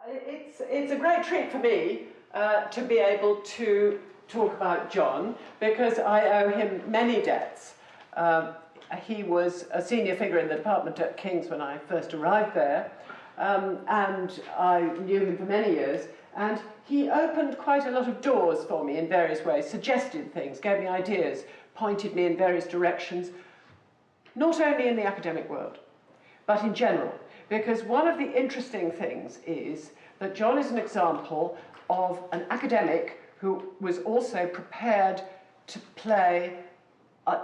It's a great treat for me to be able to talk about John, because I owe him many debts. He was a senior figure in the department at King's when I first arrived there, and I knew him for many years, and he opened quite a lot of doors for me in various ways, suggested things, gave me ideas, pointed me in various directions, not only in the academic world, but in general. Because one of the interesting things is that John is an example of an academic who was also prepared to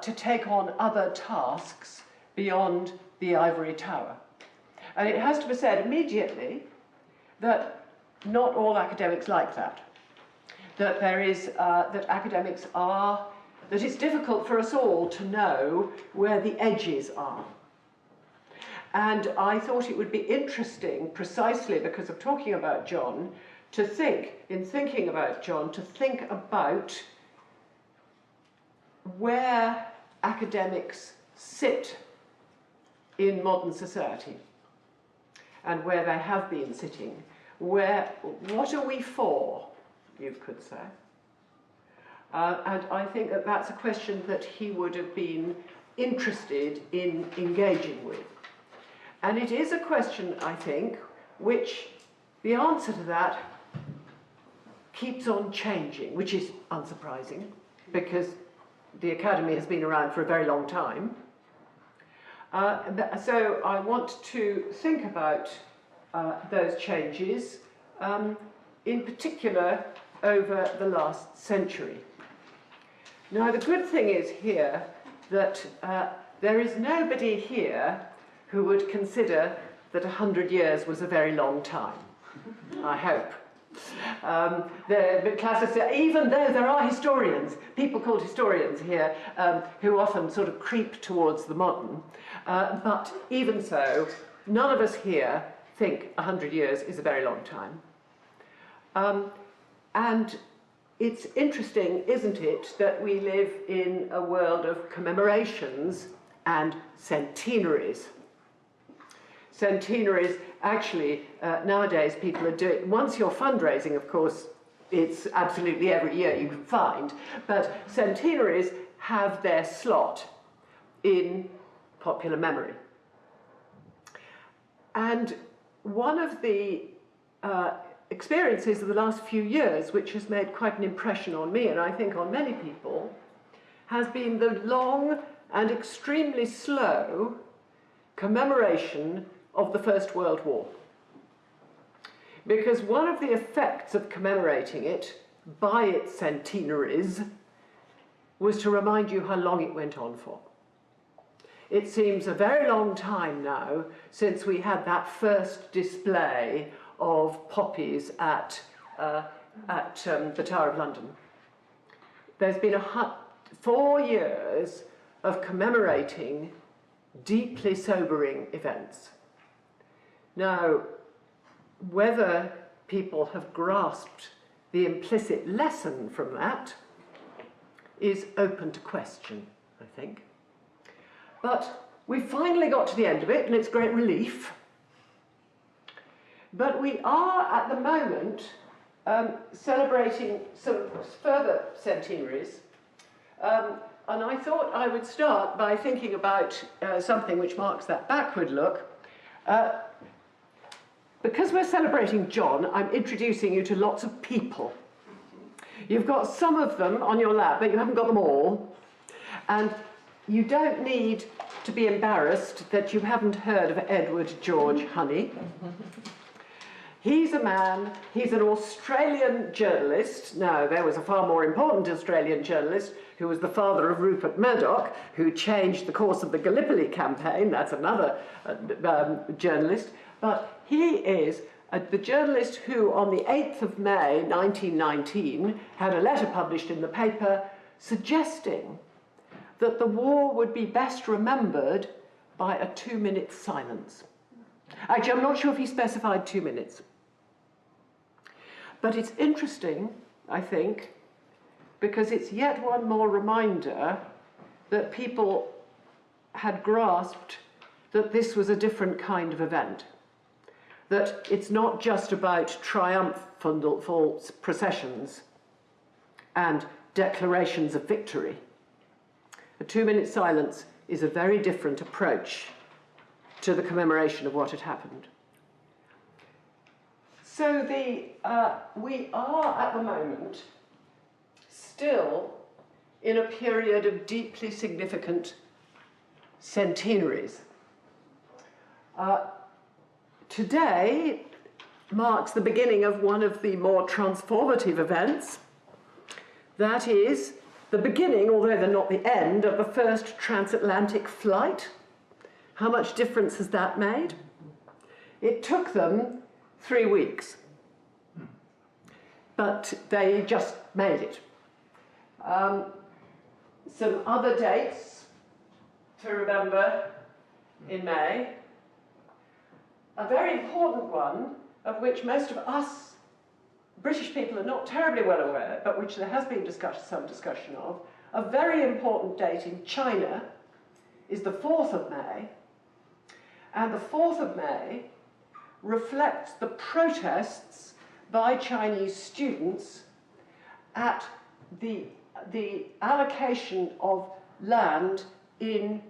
to take on other tasks beyond the ivory tower. And it has to be said immediately that not all academics like that. That that it's difficult for us all to know where the edges are. And I thought it would be interesting, precisely because of talking about John, to think, in thinking about John, to think about where academics sit in modern society and where they have been sitting. What are we for, you could say? And I think that that's a question that he would have been interested in engaging with. And it is a question, I think, which the answer to that keeps on changing, which is unsurprising, because the Academy has been around for a very long time. So I want to think about those changes, in particular over the last century. Now, the good thing is here that there is nobody here who would consider that 100 years was a very long time, I hope. The classics, even though there are historians, people called historians here, who often sort of creep towards the modern, but even so, none of us here think 100 years is a very long time. And it's interesting, isn't it, that we live in a world of commemorations and centenaries. Centenaries, actually, nowadays people are doing, once you're fundraising, of course, it's absolutely every year you can find, but centenaries have their slot in popular memory. And one of the experiences of the last few years, which has made quite an impression on me, and I think on many people, has been the long and extremely slow commemoration of the First World War. Because one of the effects of commemorating it by its centenaries was to remind you how long it went on for. It seems a very long time now since we had that first display of poppies at the Tower of London. There's been 4 years of commemorating deeply sobering events. Now, whether people have grasped the implicit lesson from that is open to question, I think. But we finally got to the end of it, and it's great relief. But we are, at the moment, celebrating some further centenaries. And I thought I would start by thinking about something which marks that backward look. Because we're celebrating John, I'm introducing you to lots of people. You've got some of them on your lap, but you haven't got them all. And you don't need to be embarrassed that you haven't heard of Edward George Honey. He's a man, he's an Australian journalist. Now, there was a far more important Australian journalist who was the father of Rupert Murdoch, who changed the course of the Gallipoli campaign. That's another journalist. But he is the journalist who, on the 8th of May 1919, had a letter published in the paper suggesting that the war would be best remembered by a 2-minute silence. Actually, I'm not sure if he specified 2 minutes. But it's interesting, I think, because it's yet one more reminder that people had grasped that this was a different kind of event. that it's not just about triumphal processions and declarations of victory. A 2-minute silence is a very different approach to the commemoration of what had happened. So we are at the moment still in a period of deeply significant centenaries. Today marks the beginning of one of the more transformative events. That is the beginning, although they're not the end, of the first transatlantic flight. How much difference has that made? It took them 3 weeks, but they just made it. Some other dates to remember in May. A very important one, of which most of us British people are not terribly well aware, but which there has been some discussion of. A very important date in China is the 4th of May, and the 4th of May reflects the protests by Chinese students at the allocation of land in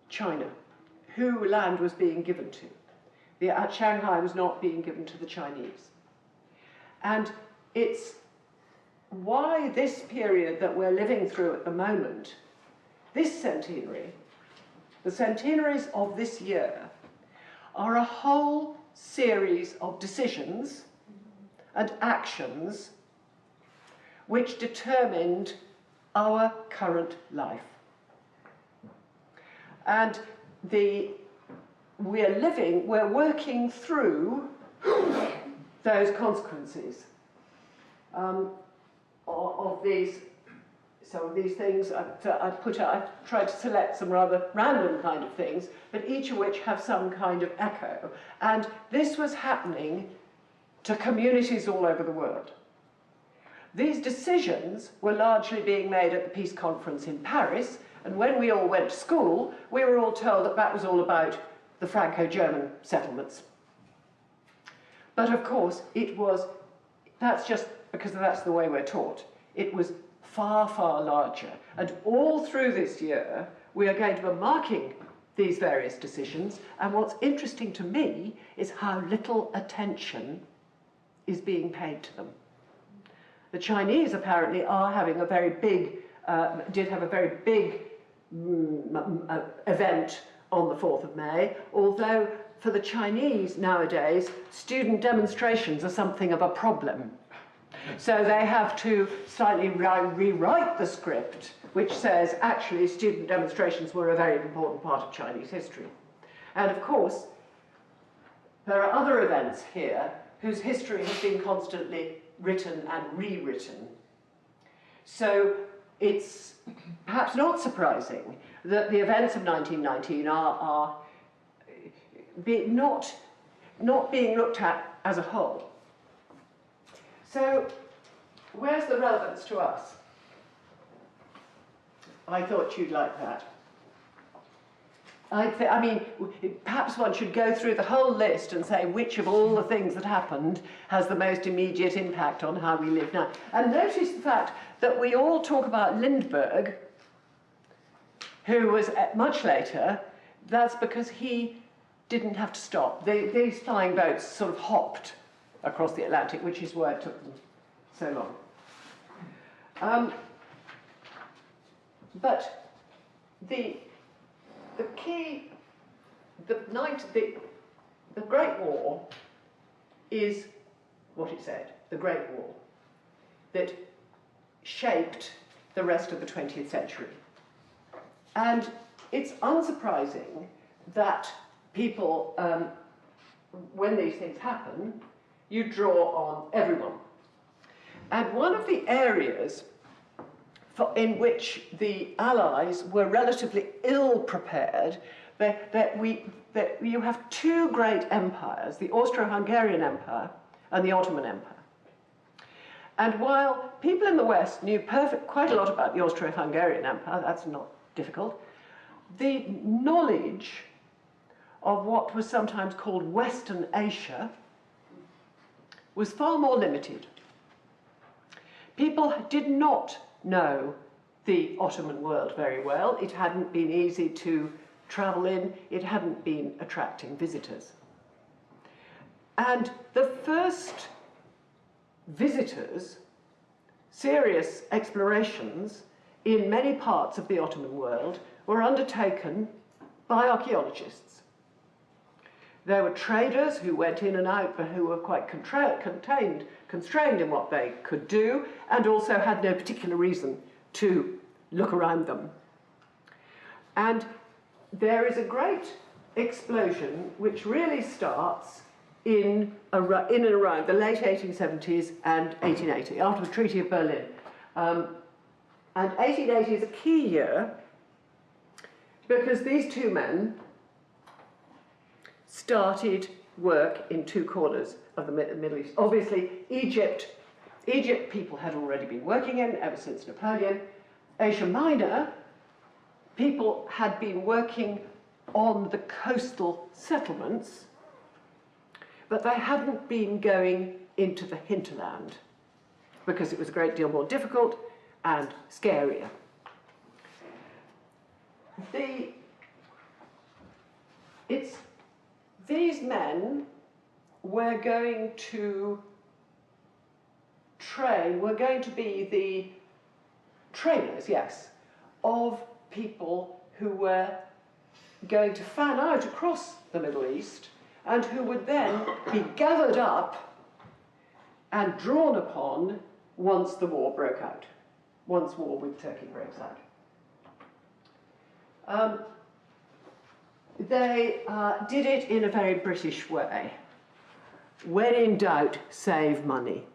China, who land was being given to. Shanghai was not being given to the Chinese. And it's why this period that we're living through at the moment, this centenary, the centenaries of this year, are a whole series of decisions and actions which determined our current life. And we're working through those consequences of these. Some of these things I tried to select some rather random kind of things, but each of which have some kind of echo. And this was happening to communities all over the world. These decisions were largely being made at the Peace Conference in Paris, and when we all went to school, we were all told that that was all about the Franco-German settlements. But of course, that's just because that's the way we're taught. It was far, far larger. And all through this year, we are going to be marking these various decisions. And what's interesting to me is how little attention is being paid to them. The Chinese apparently are having a very big, did have a very big event on the 4th of May, although for the Chinese nowadays, student demonstrations are something of a problem. So they have to slightly rewrite the script, which says actually student demonstrations were a very important part of Chinese history. And of course, there are other events here whose history has been constantly written and rewritten. So it's perhaps not surprising that the events of 1919 are not being looked at as a whole. So where's the relevance to us? I thought you'd like that. I mean, perhaps one should go through the whole list and say which of all the things that happened has the most immediate impact on how we live now. And notice the fact that we all talk about Lindbergh, who was much later. That's because he didn't have to stop. These flying boats sort of hopped across the Atlantic, which is why it took them so long. But the key, the Great War is what it said, the Great War, that shaped the rest of the 20th century. And it's unsurprising that people, when these things happen, you draw on everyone. And one of the areas in which the Allies were relatively ill-prepared, that you have two great empires, the Austro-Hungarian Empire and the Ottoman Empire. And while people in the West knew quite a lot about the Austro-Hungarian Empire, that's not difficult, the knowledge of what was sometimes called Western Asia was far more limited. People did not know the Ottoman world very well. It hadn't been easy to travel in. It hadn't been attracting visitors. And the first visitors, serious explorations in many parts of the Ottoman world, were undertaken by archaeologists. There were traders who went in and out, but who were quite constrained in what they could do, and also had no particular reason to look around them. And there is a great explosion which really starts in and around the late 1870s and 1880, after the Treaty of Berlin. And 1880 is a key year because these two men started work in two corners of the Middle East. Obviously, Egypt people had already been working in ever since Napoleon. Asia Minor, people had been working on the coastal settlements, but they hadn't been going into the hinterland because it was a great deal more difficult and scarier. These men were going to be the trainers, yes, of people who were going to fan out across the Middle East and who would then be gathered up and drawn upon once the war broke out, once war with Turkey breaks out. They did it in a very British way. When in doubt, save money.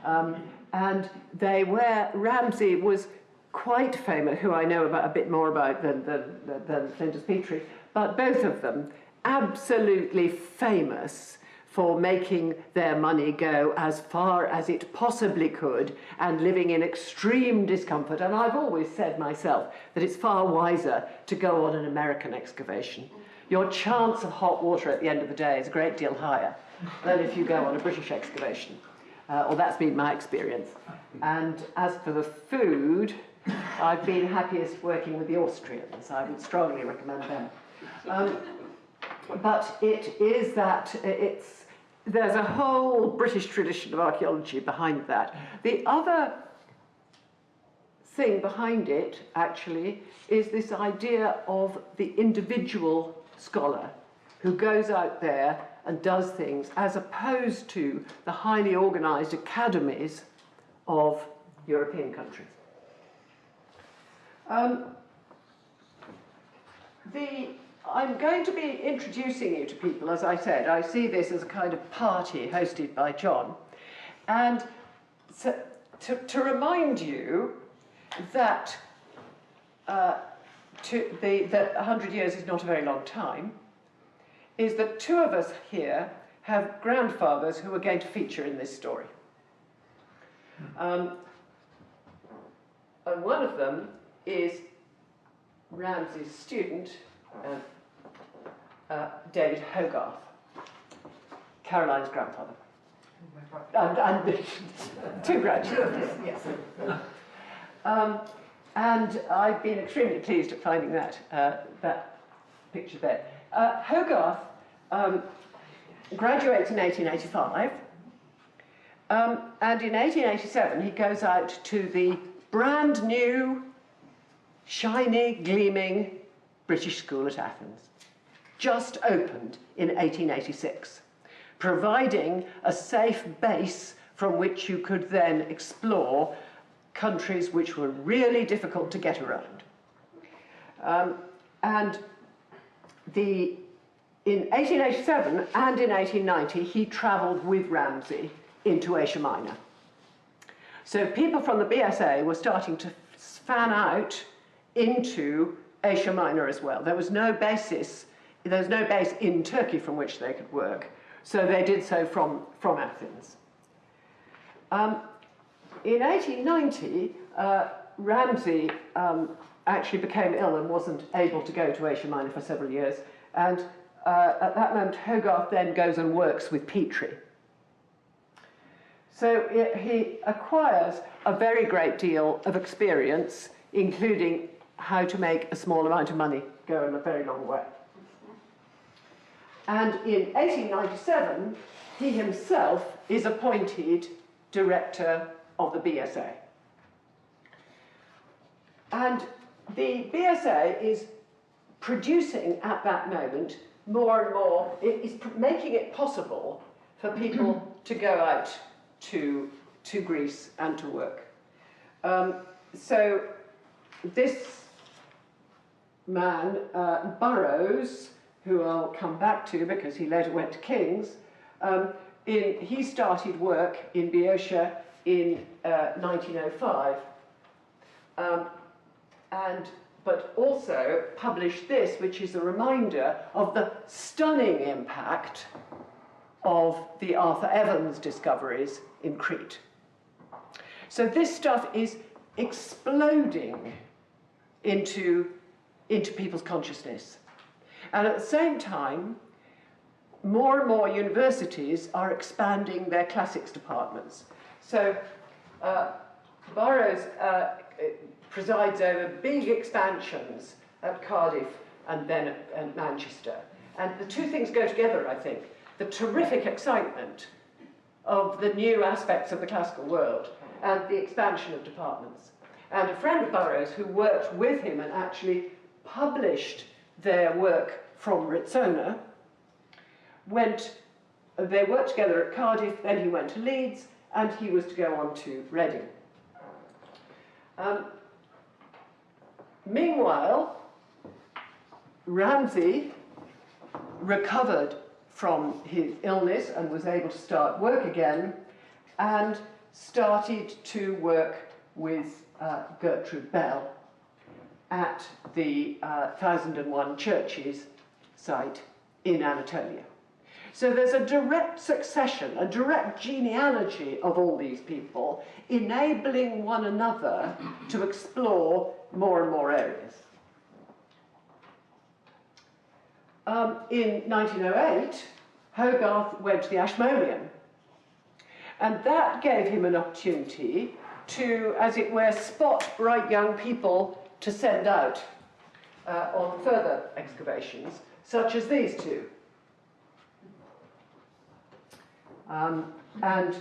And Ramsay was quite famous, who I know a bit more about than Flinders Petrie, but both of them absolutely famous for making their money go as far as it possibly could and living in extreme discomfort. And I've always said myself that it's far wiser to go on an American excavation. Your chance of hot water at the end of the day is a great deal higher than if you go on a British excavation. Or that's been my experience. And as for the food, I've been happiest working with the Austrians. I would strongly recommend them. But it is that there's a whole British tradition of archaeology behind that. The other thing behind it, actually, is this idea of the individual scholar who goes out there and does things, as opposed to the highly organized academies of European countries. I'm going to be introducing you to people, as I said. I see this as a kind of party hosted by John. And so, to remind you that that 100 years is not a very long time, is that two of us here have grandfathers who are going to feature in this story. And one of them is Ramsay's student, David Hogarth, Caroline's grandfather. And two grandchildren, yes. And I've been extremely pleased at finding that picture there. Hogarth graduates in 1885, and in 1887 he goes out to the brand new, shiny, gleaming British School at Athens, just opened in 1886, providing a safe base from which you could then explore countries which were really difficult to get around. And in 1887 and in 1890, he travelled with Ramsay into Asia Minor. So people from the BSA were starting to fan out into Asia Minor as well. There was no base in Turkey from which they could work, so they did so from Athens. In 1890, Ramsay actually became ill and wasn't able to go to Asia Minor for several years, and at that moment, Hogarth then goes and works with Petrie. So he acquires a very great deal of experience, including how to make a small amount of money go a very long way. And in 1897, he himself is appointed director of the BSA. And the BSA is producing at that moment more and more, it is making it possible for people to go out to Greece and to work. So this man, Burroughs, who I'll come back to because he later went to King's, he started work in Roueché in 1905, but also published this, which is a reminder of the stunning impact of the Arthur Evans discoveries in Crete. So this stuff is exploding into people's consciousness. And at the same time, more and more universities are expanding their classics departments. So Burroughs presides over big expansions at Cardiff and then at Manchester. And the two things go together, I think. The terrific excitement of the new aspects of the classical world and the expansion of departments. And a friend of Burroughs who worked with him and actually published their work from Ritsona, they worked together at Cardiff, then he went to Leeds, and he was to go on to Reading. Meanwhile, Ramsay recovered from his illness and was able to start work again, and started to work with Gertrude Bell at the 1001 Churches site in Anatolia. So there's a direct succession, a direct genealogy of all these people, enabling one another to explore more and more areas. In 1908, Hogarth went to the Ashmolean, and that gave him an opportunity to, as it were, spot bright young people to send out on further excavations, such as these two. And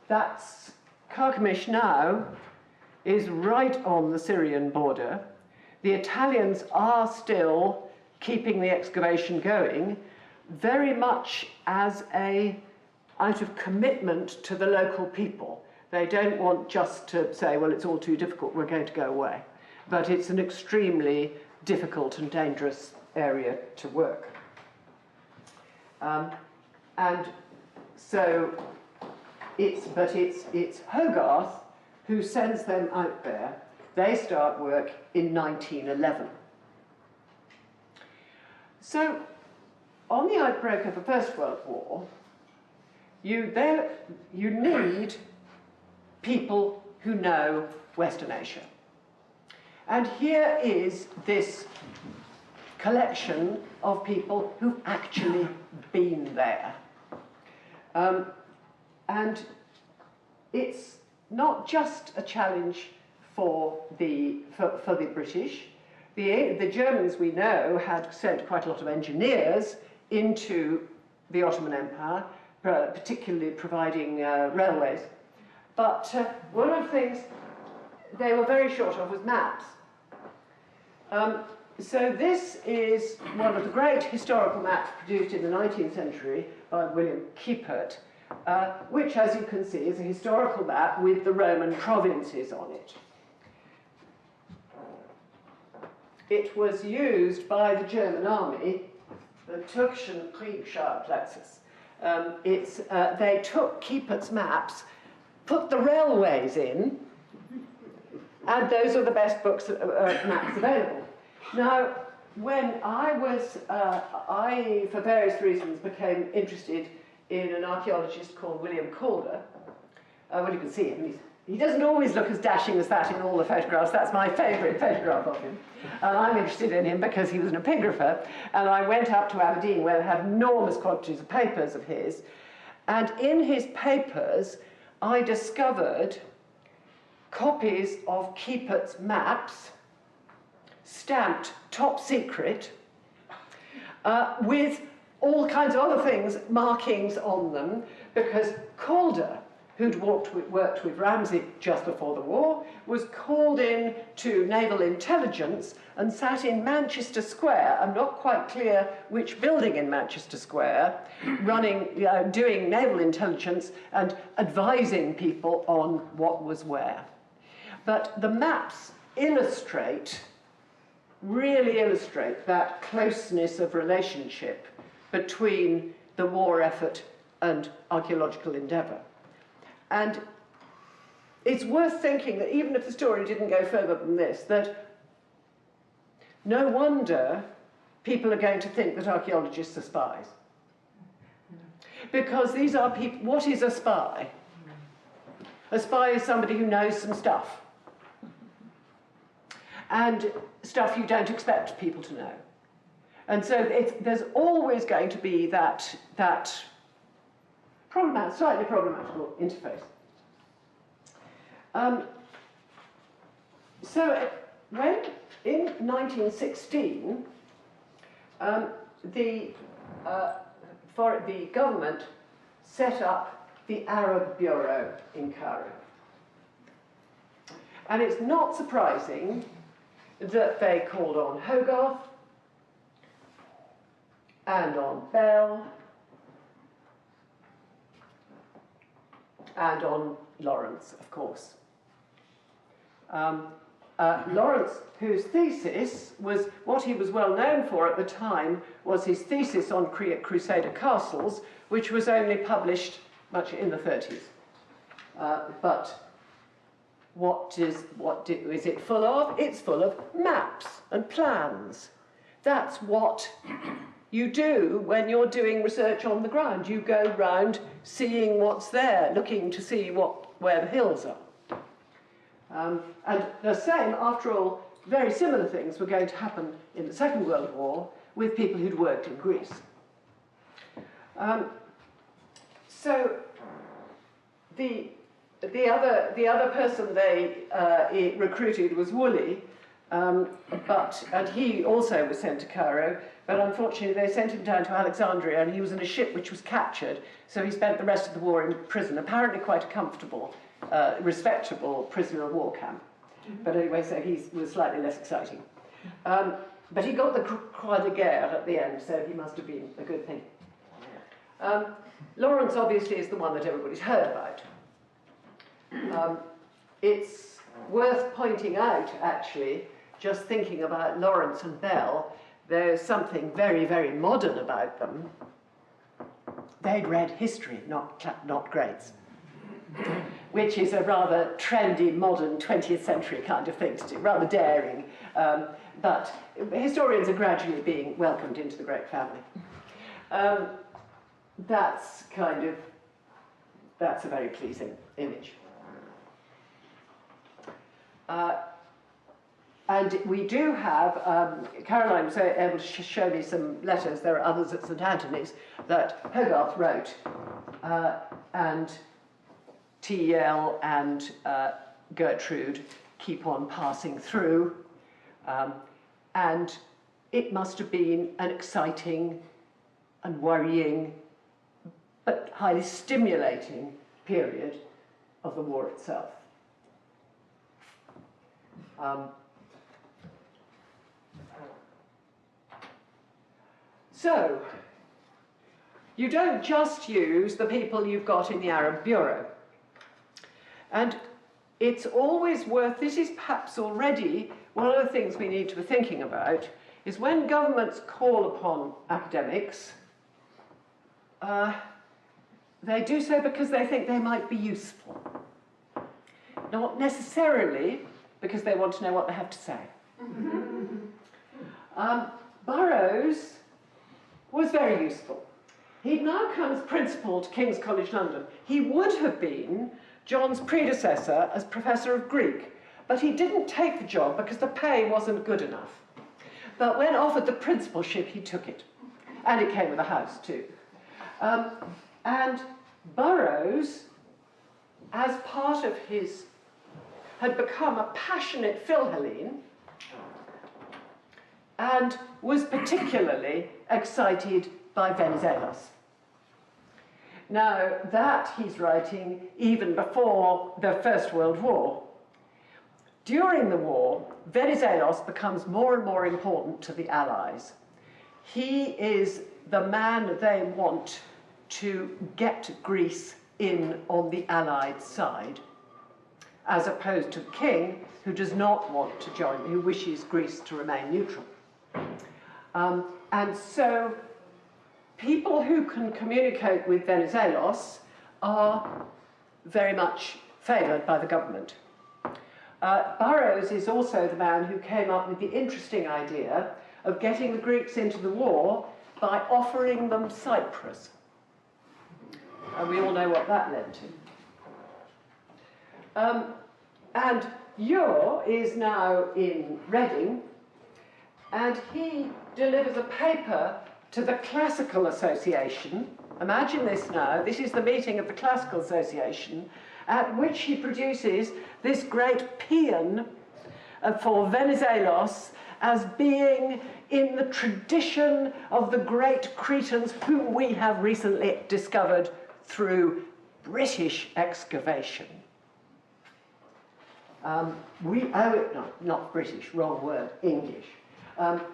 that's Carchemish now is right on the Syrian border. The Italians are still keeping the excavation going, very much as out of commitment to the local people. They don't want just to say, well, it's all too difficult, we're going to go away. But it's an extremely difficult and dangerous area to work. And so it's Hogarth who sends them out there. They start work in 1911. So on the outbreak of the First World War, you need people who know Western Asia. And here is this collection of people who've actually been there. And it's not just a challenge for the British. The Germans, we know, had sent quite a lot of engineers into the Ottoman Empire, particularly providing railways. But one of the things they were very short of was maps. So this is one of the great historical maps produced in the 19th century by William Keepert, which, as you can see, is a historical map with the Roman provinces on it. It was used by the German army, the Türkischen Kriegsschauplätze. They took Kiepert's maps, put the railways in, and those are the best maps available. Now, when I, for various reasons, became interested in an archaeologist called William Calder, well, you can see him, He doesn't always look as dashing as that in all the photographs. That's my favourite photograph of him. And I'm interested in him because he was an epigrapher. And I went up to Aberdeen where they have enormous quantities of papers of his. And in his papers, I discovered copies of Kiepert's maps, stamped top secret, with all kinds of other things, markings on them, because Calder, who'd worked with Ramsay just before the war, was called in to naval intelligence and sat in Manchester Square. I'm not quite clear which building in Manchester Square, doing naval intelligence and advising people on what was where. But the maps really illustrate that closeness of relationship between the war effort and archaeological endeavour. And it's worth thinking that even if the story didn't go further than this, that no wonder people are going to think that archaeologists are spies. Because these are people. What is a spy? A spy is somebody who knows some stuff. And stuff you don't expect people to know. And so there's always going to be that slightly problematical interface. So when, in 1916, the government set up the Arab Bureau in Cairo. And it's not surprising that they called on Hogarth and on Bell and on Lawrence, of course. Lawrence, whose thesis was, what he was well known for at the time, was his thesis on Crusader castles, which was only published much in the 30s. But what is it full of? It's full of maps and plans. That's what you do when you're doing research on the ground. You go round seeing what's there, looking to see where the hills are. And the same, after all, very similar things were going to happen in the Second World War with people who'd worked in Greece. So the other person they recruited was Woolley, and he also was sent to Cairo, but unfortunately they sent him down to Alexandria, and he was in a ship which was captured, so he spent the rest of the war in prison, apparently quite a comfortable, respectable prisoner of war camp. But anyway, so he was slightly less exciting. But he got the Croix de Guerre at the end, so he must have been a good thing. Lawrence obviously is the one that everybody's heard about. It's worth pointing out, actually, just thinking about Lawrence and Bell, there's something very, very modern about them. They'd read history, not grades, which is a rather trendy, modern 20th century kind of thing to do, rather daring. But historians are gradually being welcomed into the great family. That's a very pleasing image. And we do have, Caroline was able to show me some letters, there are others at St. Anthony's, that Hogarth wrote, and T.L. and Gertrude keep on passing through, and it must have been an exciting and worrying, but highly stimulating period of the war itself. So, you don't just use the people you've got in the Arab Bureau. And it's always worth, this is perhaps already one of the things we need to be thinking about, is when governments call upon academics, they do so because they think they might be useful. Not necessarily because they want to know what they have to say. Burroughs was very useful. He'd now come as principal to King's College London. He would have been John's predecessor as Professor of Greek, but he didn't take the job because the pay wasn't good enough. But when offered the principalship, he took it. And it came with a house, too. And Burroughs, as part of his, had become a passionate Philhellene and was particularly excited by Venizelos. Now, that he's writing even before the First World War. During the war, Venizelos becomes more and more important to the Allies. He is the man they want to get Greece in on the Allied side, as opposed to the king, who does not want to join, who wishes Greece to remain neutral. And so people who can communicate with Venizelos are very much favoured by the government. Burroughs is also the man who came up with the interesting idea of getting the Greeks into the war by offering them Cyprus. And we all know what that led to. And Ure is now in Reading, and he delivers a paper to the Classical Association. Imagine this now, this is the meeting of the Classical Association, at which he produces this great paean for Venizelos as being in the tradition of the great Cretans whom we have recently discovered through British excavation. We owe it, not British, wrong word, English.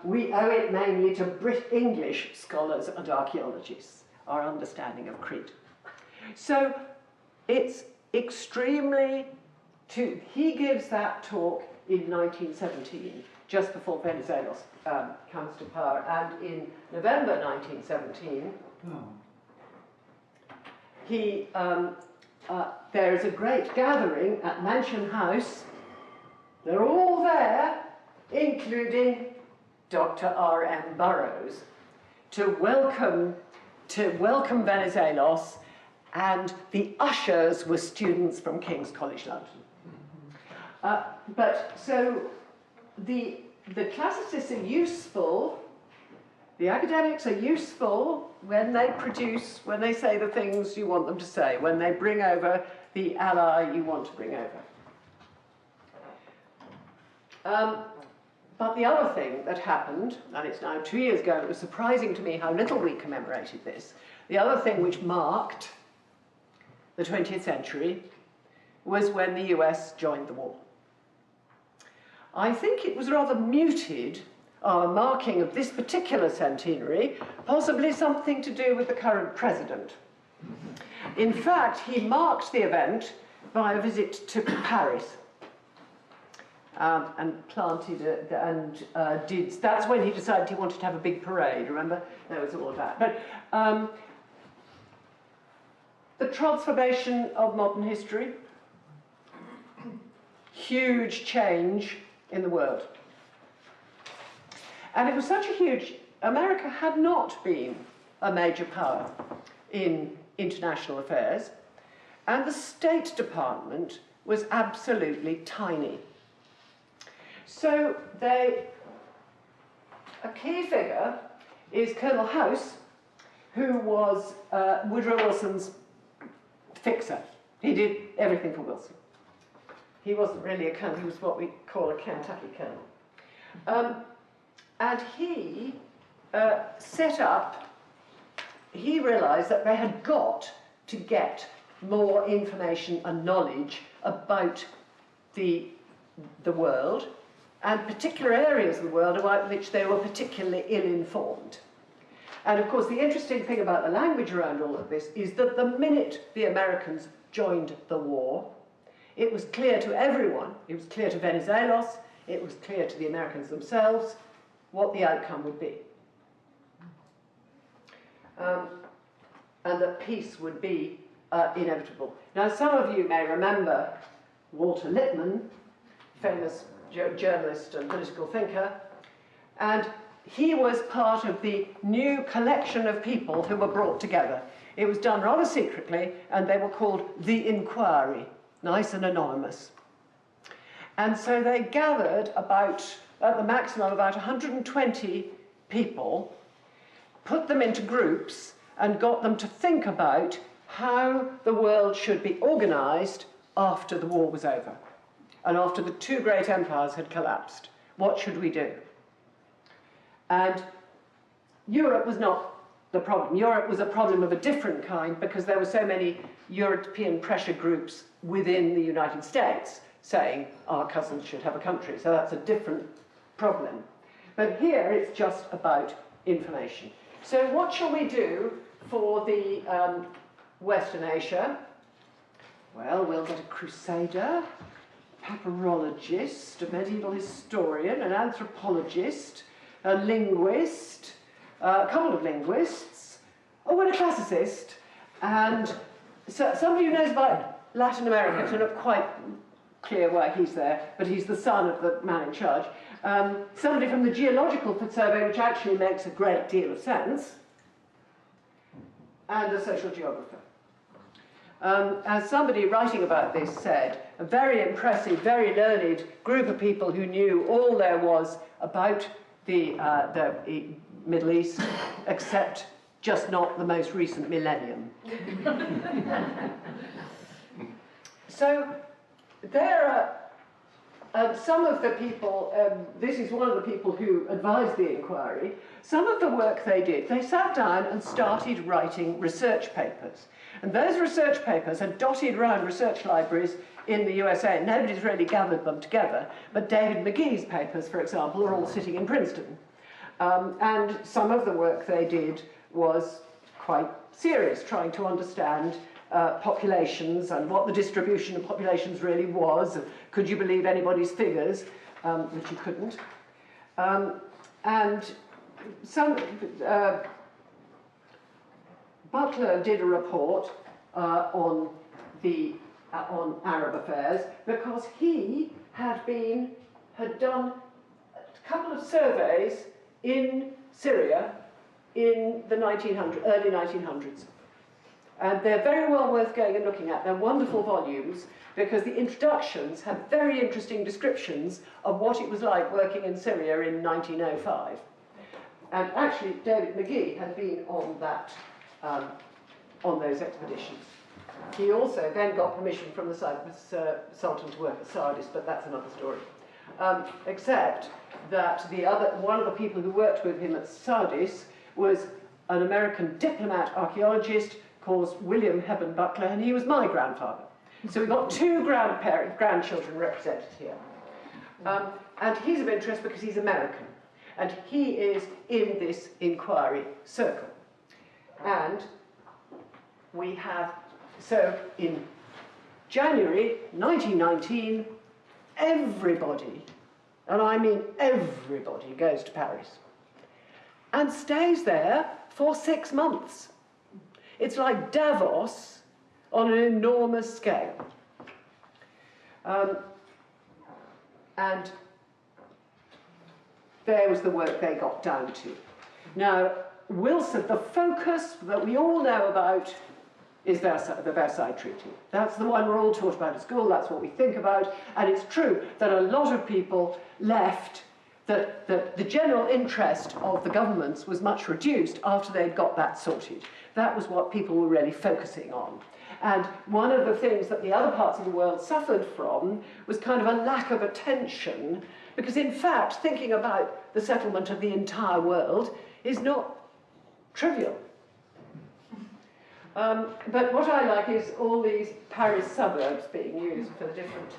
We owe it mainly to English scholars and archaeologists, our understanding of Crete. So it's extremely, he gives that talk in 1917, just before Venizelos comes to power, and in November 1917, there is a great gathering at Mansion House. They're all there, including Dr. R.M. Burroughs, to welcome Venizelos, and the ushers were students from King's College London. But so the classicists are useful, the academics are useful when they produce, when they say the things you want them to say, when they bring over the ally you want to bring over. But the other thing that happened, and it's now 2 years ago, it was surprising to me how little we commemorated this, the other thing which marked the 20th century was when the US joined the war. I think it was rather muted, our marking of this particular centenary, possibly something to do with the current president. In fact, he marked the event by a visit to Paris. And planted that's when he decided he wanted to have a big parade, remember? There was all of that. But the transformation of modern history, huge change in the world. And it was such a huge, America had not been a major power in international affairs, and the State Department was absolutely tiny. So a key figure is Colonel House, who was Woodrow Wilson's fixer. He did everything for Wilson. He wasn't really a colonel, he was what we call a Kentucky colonel. And he set up, he realized that they had got to get more information and knowledge about the world, and particular areas of the world about which they were particularly ill-informed. And of course, the interesting thing about the language around all of this is that the minute the Americans joined the war, it was clear to everyone, it was clear to Venizelos, it was clear to the Americans themselves, what the outcome would be. And that peace would be inevitable. Now, some of you may remember Walter Lippmann, famous journalist and political thinker, and he was part of the new collection of people who were brought together. It was done rather secretly, and they were called the Inquiry. nice and anonymous. And so they gathered about, at the maximum, about 120 people, put them into groups, and got them to think about how the world should be organised after the war was over, and after the two great empires had collapsed. What should we do? And Europe was not the problem. Europe was a problem of a different kind because there were so many European pressure groups within the United States saying our cousins should have a country. So that's a different problem. But here it's just about information. So what shall we do for the Western Asia? Well, we'll get a crusader, a papyrologist, a medieval historian, an anthropologist, a linguist, a couple of linguists, and a classicist, and somebody who knows about Latin America. It's not quite clear why he's there, but he's the son of the man in charge. Somebody from the Geological Survey, which actually makes a great deal of sense, and a social geographer. As somebody writing about this said, a very impressive, very learned group of people who knew all there was about the Middle East, except just not the most recent millennium. So there are some of the people, this is one of the people who advised the inquiry, some of the work they did, they sat down and started writing research papers. And those research papers are dotted around research libraries in the USA. Nobody's really gathered them together, but David McGee's papers, for example, are all sitting in Princeton. And some of the work they did was quite serious, trying to understand populations and what the distribution of populations really was. Could you believe anybody's figures? Which you couldn't. And some Butler did a report on Arab affairs because he had done a couple of surveys in Syria in the early 1900s. And they're very well worth going and looking at. They're wonderful volumes because the introductions have very interesting descriptions of what it was like working in Syria in 1905. And actually, David McGee had been on those expeditions. He also then got permission from the Sultan to work at Sardis, but that's another story. Except that one of the people who worked with him at Sardis was an American diplomat archaeologist called William Hepburn Butler, and he was my grandfather. So we've got two grandchildren represented here. And he's of interest because he's American, and he is in this inquiry circle. And we have, so in January 1919, everybody, and I mean everybody, goes to Paris and stays there for 6 months. It's like Davos on an enormous scale. And there was the work they got down to. Now, Wilson, the focus that we all know about is the Versailles Treaty. That's the one we're all taught about at school, that's what we think about, and it's true that a lot of people left, that the general interest of the governments was much reduced after they'd got that sorted. That was what people were really focusing on. And one of the things that the other parts of the world suffered from was kind of a lack of attention, because in fact, thinking about the settlement of the entire world is not trivial. But what I like is all these Paris suburbs being used for the different,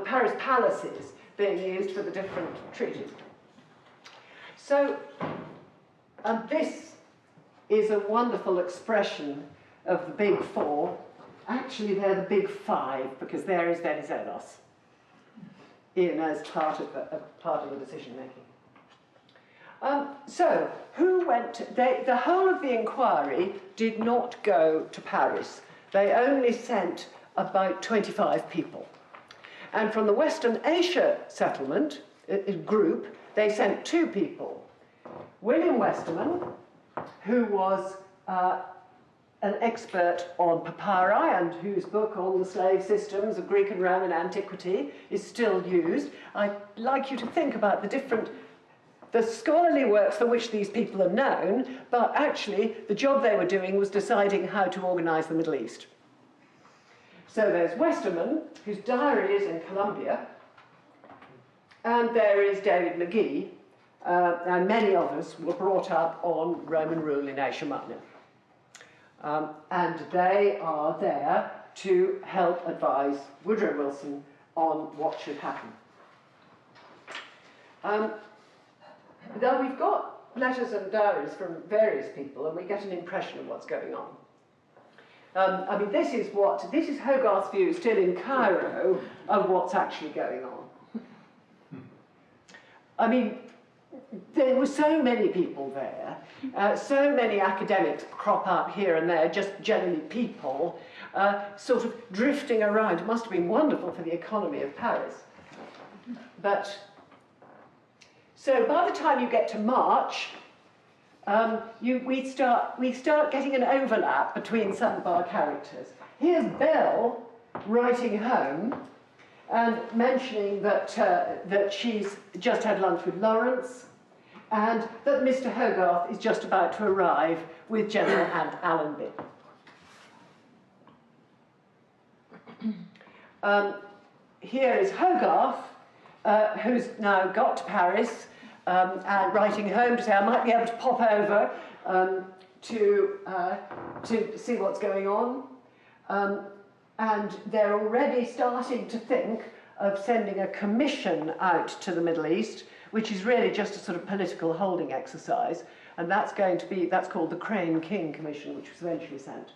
Paris palaces being used for the different treaties. So, and this is a wonderful expression of the big four. Actually, they're the big five, because there is Venizelos in as part of the decision making. So, who went? The whole of the inquiry did not go to Paris. They only sent about 25 people. And from the Western Asia settlement group, they sent 2 people. William Westerman, who was an expert on papyri, and whose book on the slave systems of Greek and Roman antiquity is still used. I'd like you to think about the scholarly works for which these people are known, but actually the job they were doing was deciding how to organise the Middle East. So there's Westerman, whose diary is in Colombia, and there is David McGee, and many of us were brought up on Roman rule in Asia Minor. And they are there to help advise Woodrow Wilson on what should happen. Now we've got letters and diaries from various people, and we get an impression of what's going on. I mean, this is Hogarth's view, still in Cairo, of what's actually going on. I mean, there were so many people there, so many academics crop up here and there, just generally people, sort of drifting around. It must have been wonderful for the economy of Paris. But, so by the time you get to March, we start getting an overlap between some of our characters. Here's Belle writing home and mentioning that, that she's just had lunch with Lawrence, and that Mr. Hogarth is just about to arrive with General Allenby. Here is Hogarth, who's now got to Paris, and writing home to say, I might be able to pop over to see what's going on. And they're already starting to think of sending a commission out to the Middle East, which is really just a sort of political holding exercise. And that's called the Crane King Commission, which was eventually sent.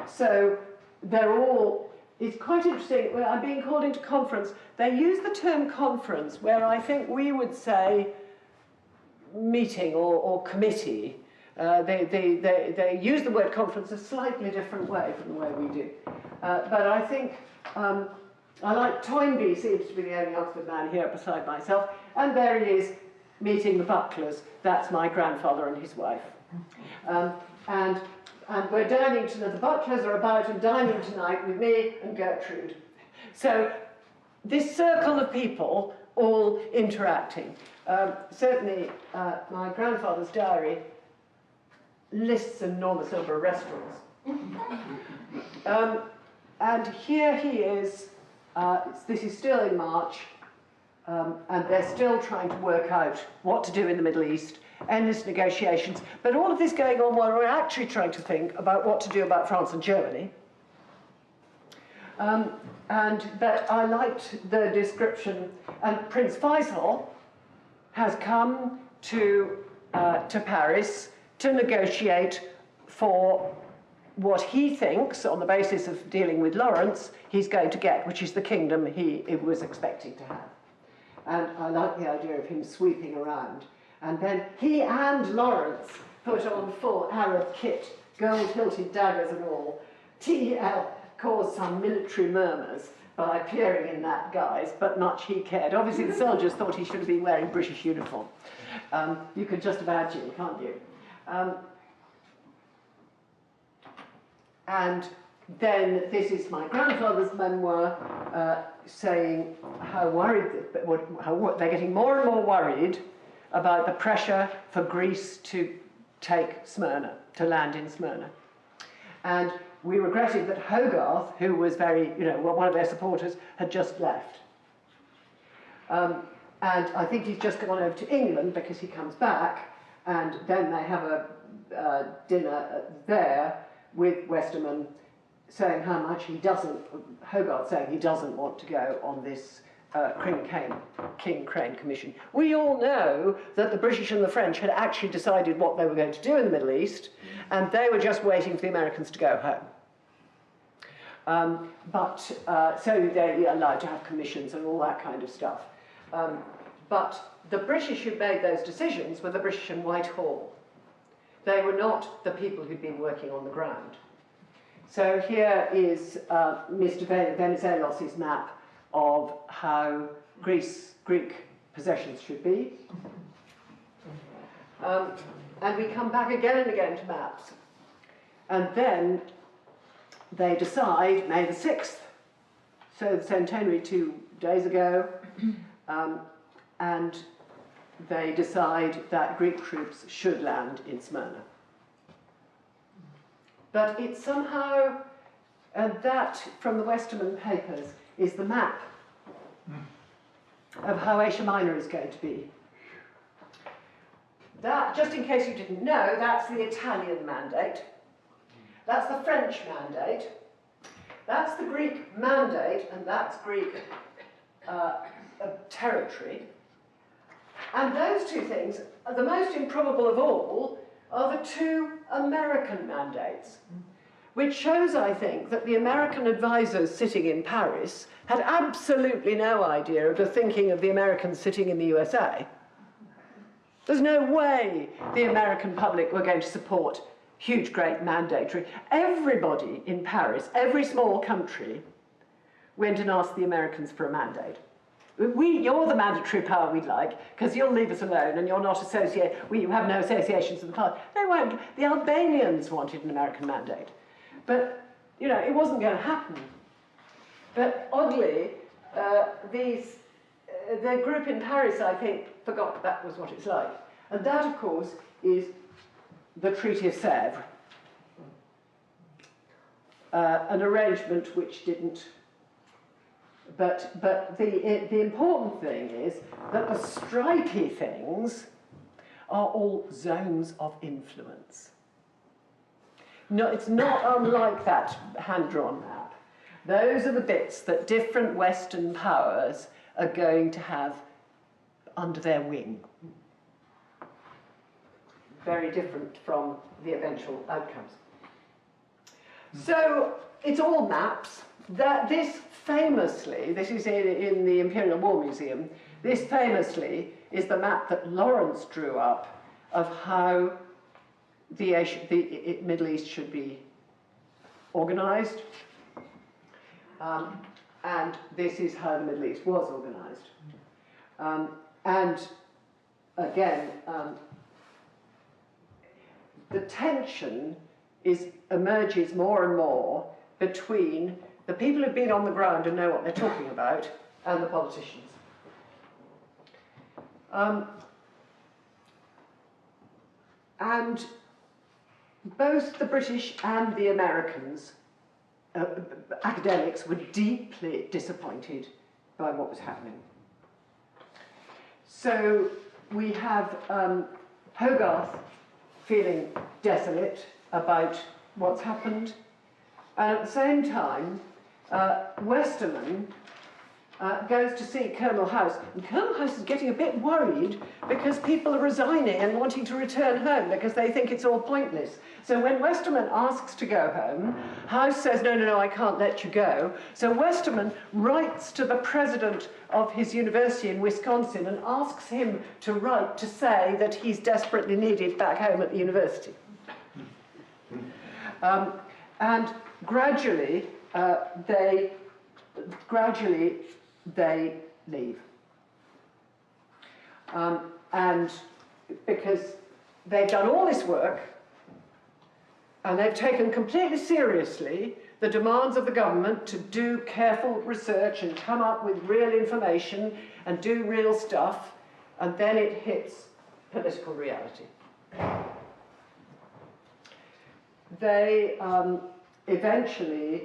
So they're all, it's quite interesting, when I'm being called into conference, they use the term conference, where I think we would say meeting or committee. They use the word conference a slightly different way from the way we do. But I think, I like Toynbee seems to be the only Oxford man here beside myself, and there he is meeting the Butlers. That's my grandfather and his wife. And we're dining tonight, the Butlers are about and dining tonight with me and Gertrude. So this circle of people all interacting. Certainly my grandfather's diary lists an enormous number of restaurants. And here he is, this is still in March, and they're still trying to work out what to do in the Middle East, endless negotiations, but all of this going on while we're actually trying to think about what to do about France and Germany. But I liked the description, and Prince Faisal has come to Paris to negotiate for what he thinks, on the basis of dealing with Lawrence, he's going to get, which is the kingdom he was expecting to have. And I like the idea of him sweeping around. And then he and Lawrence put on full Arab kit, gold-hilted daggers and all. T.L. caused some military murmurs by appearing in that guise, but much he cared. Obviously the soldiers thought he should have been wearing British uniform. You can just imagine, can't you? And then this is my grandfather's memoir, saying how worried, how they're getting more and more worried about the pressure for Greece to take Smyrna, to land in Smyrna. And we regretted that Hogarth, who was very, one of their supporters, had just left. And I think he's just gone over to England because he comes back, and then they have a dinner there with Westerman, saying how much he doesn't, Hogarth saying he doesn't want to go on this King Crane Commission. We all know that the British and the French had actually decided what they were going to do in the Middle East, and they were just waiting for the Americans to go home. So they're allowed to have commissions and all that kind of stuff. But the British who made those decisions were the British in Whitehall. They were not the people who'd been working on the ground. So here is Mr. Venizelos' map of how Greek possessions should be. And we come back again and again to maps. And then they decide, May the 6th, so the centenary 2 days ago, and they decide that Greek troops should land in Smyrna. But it's somehow, and that, from the Westerman papers, is the map of how Asia Minor is going to be. That, just in case you didn't know, that's the Italian mandate. That's the French mandate. That's the Greek mandate, and that's Greek territory. And those two things, the most improbable of all, are the two American mandates, which shows, I think, that the American advisors sitting in Paris had absolutely no idea of the thinking of the Americans sitting in the USA. There's no way the American public were going to support huge, great mandatory. Everybody in Paris, every small country, went and asked the Americans for a mandate. You're the mandatory power we'd like, because you'll leave us alone and you're not associated, you have no associations with the party. They won't. The Albanians wanted an American mandate. But, you know, it wasn't going to happen. But oddly, the group in Paris, I think, forgot that was what it's like. And that, of course, is the Treaty of Sèvres, an arrangement which didn't. But the important thing is that the stripy things are all zones of influence. No, it's not unlike that hand-drawn map. Those are the bits that different Western powers are going to have under their wing. Very different from the eventual outcomes. So it's all maps. This famously, this is in the Imperial War Museum, this famously is the map that Lawrence drew up of how the Middle East should be organised. And this is how the Middle East was organised. And again, the tension emerges more and more between the people who've been on the ground and know what they're talking about and the politicians. And both the British and the Americans, academics, were deeply disappointed by what was happening. So we have Hogarth feeling desolate about what's happened, and at the same time, Westerman goes to see Colonel House, and Colonel House is getting a bit worried because people are resigning and wanting to return home because they think it's all pointless. So when Westerman asks to go home, House says, no, I can't let you go. So Westerman writes to the president of his university in Wisconsin and asks him to write to say that he's desperately needed back home at the university. And gradually they leave. And because they've done all this work and they've taken completely seriously the demands of the government to do careful research and come up with real information and do real stuff, and then it hits political reality. They eventually,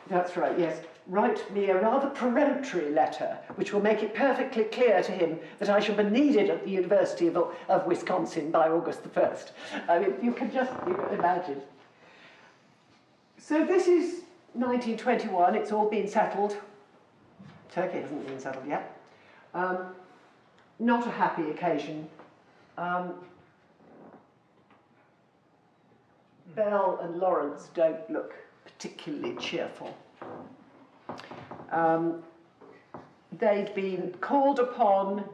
that's right, yes, write me a rather peremptory letter which will make it perfectly clear to him that I shall be needed at the University of Wisconsin by August the 1st. I mean, you can imagine. So this is 1921, it's all been settled. Turkey hasn't been settled yet. Not a happy occasion. Bell and Lawrence don't look particularly cheerful. They'd been called upon,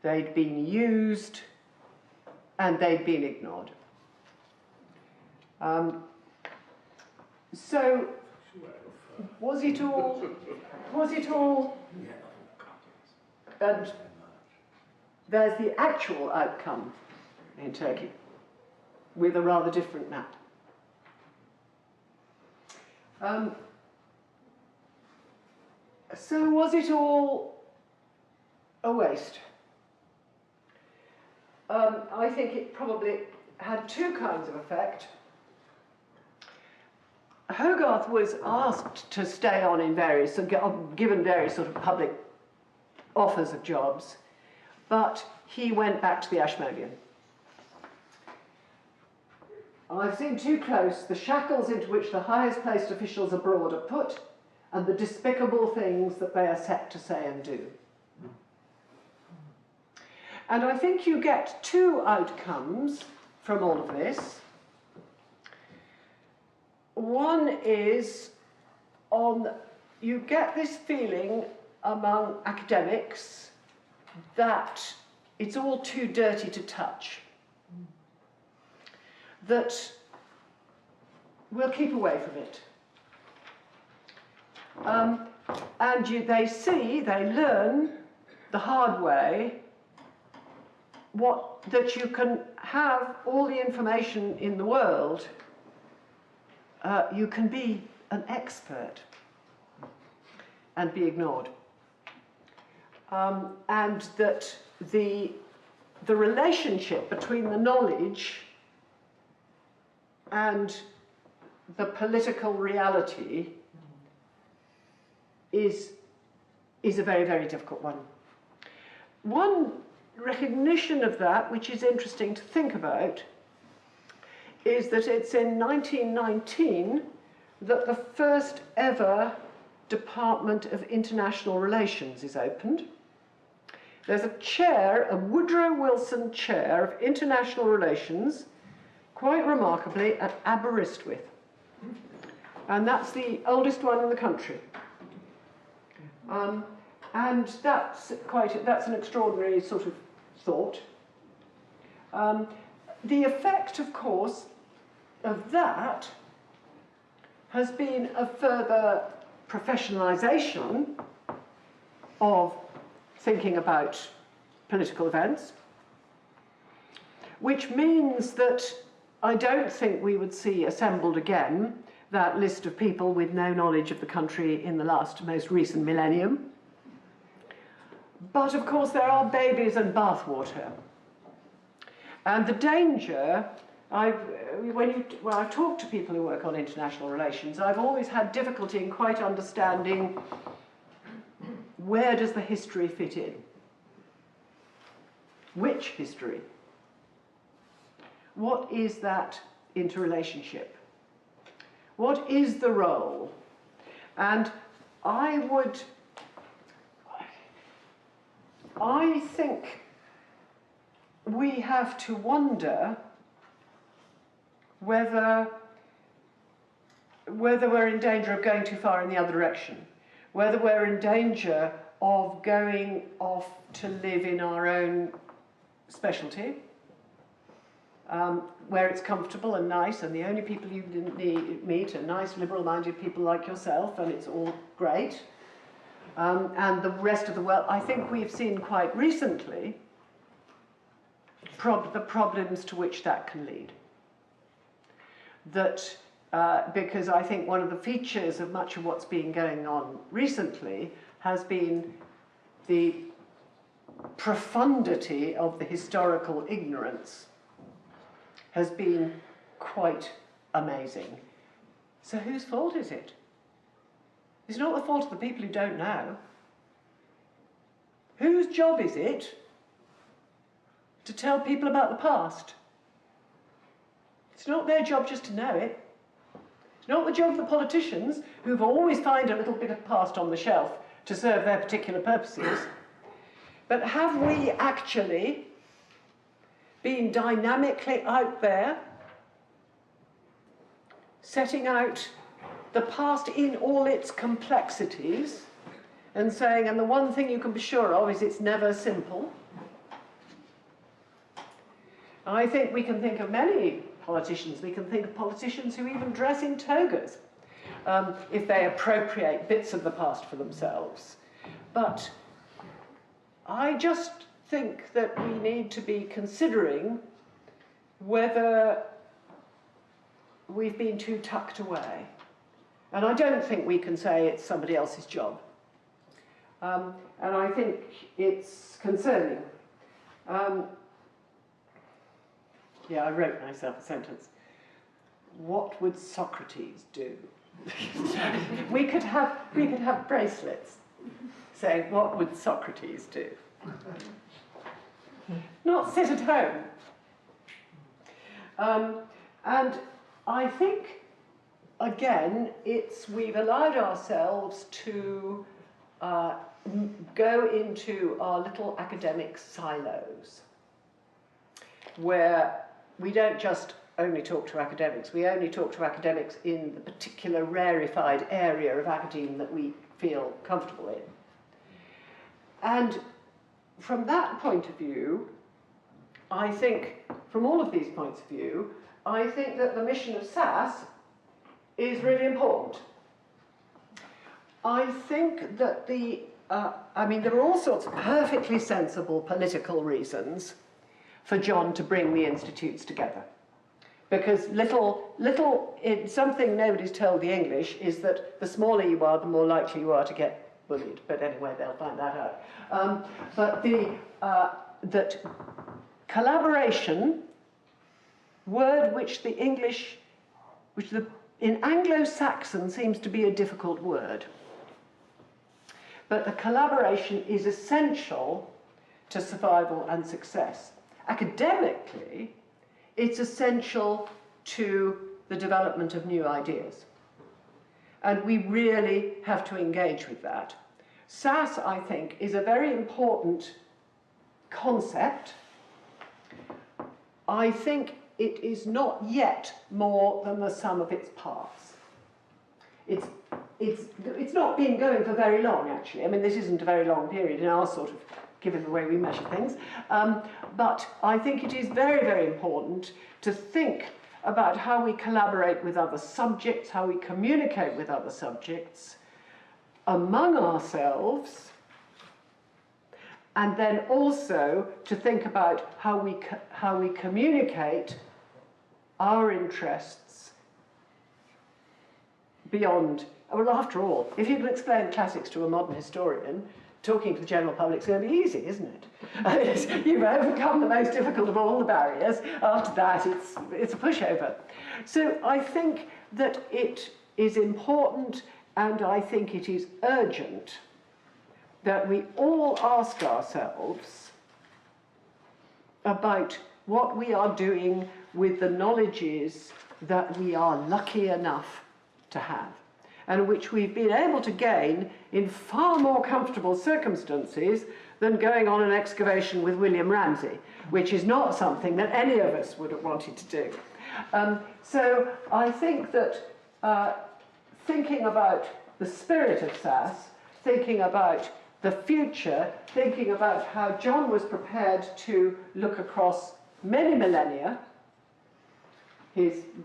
they'd been used, and they'd been ignored. So, was it all? And there's the actual outcome in Turkey, with a rather different map. So was it all a waste? I think it probably had two kinds of effect. Hogarth was asked to stay on in various, given various sort of public offers of jobs, but he went back to the Ashmolean. I've seen too close the shackles into which the highest placed officials abroad are put, and the despicable things that they are set to say and do. And I think you get two outcomes from all of this. One is you get this feeling among academics that it's all too dirty to touch, that we'll keep away from it. And they learn the hard way that you can have all the information in the world, you can be an expert and be ignored. And that the relationship between the knowledge and the political reality is a very, very difficult one. One recognition of that, which is interesting to think about, is that it's in 1919 that the first ever Department of International Relations is opened. There's a chair, a Woodrow Wilson Chair of International Relations, quite remarkably, at Aberystwyth. And that's the oldest one in the country. And that's an extraordinary sort of thought. The effect, of course, of that has been a further professionalisation of thinking about political events, which means that I don't think we would see assembled again that list of people with no knowledge of the country in the most recent millennium. But of course there are babies and bathwater. And the danger, when I've talked to people who work on international relations, I've always had difficulty in quite understanding where does the history fit in? Which history? What is that interrelationship? What is the role? And I think we have to wonder whether we're in danger of going too far in the other direction, whether we're in danger of going off to live in our own specialty, where it's comfortable and nice, and the only people you meet are nice, liberal-minded people like yourself, and it's all great. And the rest of the world, I think we've seen quite recently the problems to which that can lead. That, because I think one of the features of much of what's been going on recently has been the profundity of the historical ignorance has been quite amazing. So whose fault is it? It's not the fault of the people who don't know. Whose job is it to tell people about the past? It's not their job just to know it. It's not the job of the politicians, who've always found a little bit of past on the shelf to serve their particular purposes. But have we actually been dynamically out there, setting out the past in all its complexities, and saying, and the one thing you can be sure of is it's never simple? I think we can think of many politicians. We can think of politicians who even dress in togas if they appropriate bits of the past for themselves. But I just think that we need to be considering whether we've been too tucked away, And I don't think we can say it's somebody else's job. And I think it's concerning. Yeah, I wrote myself a sentence. What would Socrates do? we could have bracelets saying, what would Socrates do? Not sit at home. And I think, again, we've allowed ourselves to go into our little academic silos, where we don't just only talk to academics, we only talk to academics in the particular rarefied area of academe that we feel comfortable in. And from that point of view, I think, from all of these points of view, I think that the mission of SAS is really important. I think that there are all sorts of perfectly sensible political reasons for John to bring the institutes together. Because something nobody's told the English is that the smaller you are, the more likely you are to get bullied. But anyway, they'll find that out. That collaboration, word which in Anglo-Saxon seems to be a difficult word. But the collaboration is essential to survival and success. Academically, it's essential to the development of new ideas. And we really have to engage with that. SAS, I think, is a very important concept. I think it is not yet more than the sum of its parts. It's not been going for very long, actually. I mean, this isn't a very long period in our sort of, given the way we measure things. But I think it is very, very important to think about how we collaborate with other subjects, how we communicate with other subjects, among ourselves, and then also to think about how we communicate our interests beyond. Well, after all, if you can explain classics to a modern historian, talking to the general public is going to be easy, isn't it? You've overcome the most difficult of all the barriers. After that, it's a pushover. So I think that it is important, and I think it is urgent that we all ask ourselves about what we are doing with the knowledges that we are lucky enough to have, and which we've been able to gain in far more comfortable circumstances than going on an excavation with William Ramsay, which is not something that any of us would have wanted to do. So I think that thinking about the spirit of SAS, thinking about the future, thinking about how John was prepared to look across many millennia.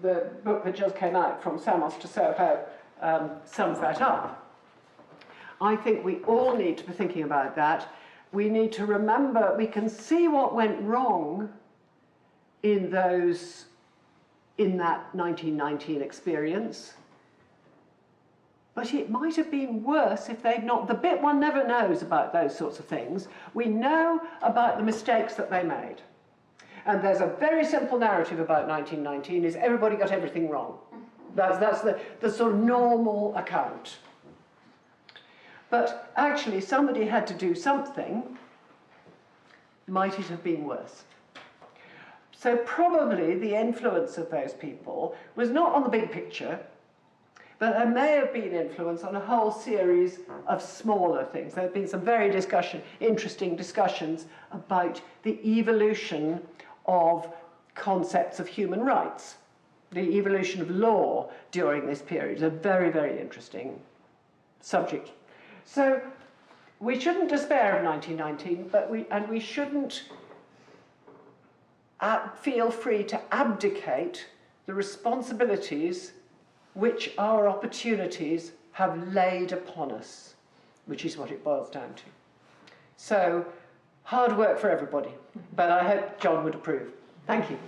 The book that just came out, From Samos to Soho, sums that up. I think we all need to be thinking about that. We need to remember, we can see what went wrong in that 1919 experience, but it might have been worse if they'd not. The bit one never knows about those sorts of things. We know about the mistakes that they made. And there's a very simple narrative about 1919, is everybody got everything wrong. That's the sort of normal account. But actually, somebody had to do something. Might it have been worse? So probably the influence of those people was not on the big picture, but there may have been influence on a whole series of smaller things. There have been some very interesting discussions about the evolution of concepts of human rights, the evolution of law during this period. Is a very, very interesting subject. So we shouldn't despair of 1919, but we shouldn't feel free to abdicate the responsibilities which our opportunities have laid upon us, which is what it boils down to. So, hard work for everybody, but I hope John would approve. Thank you.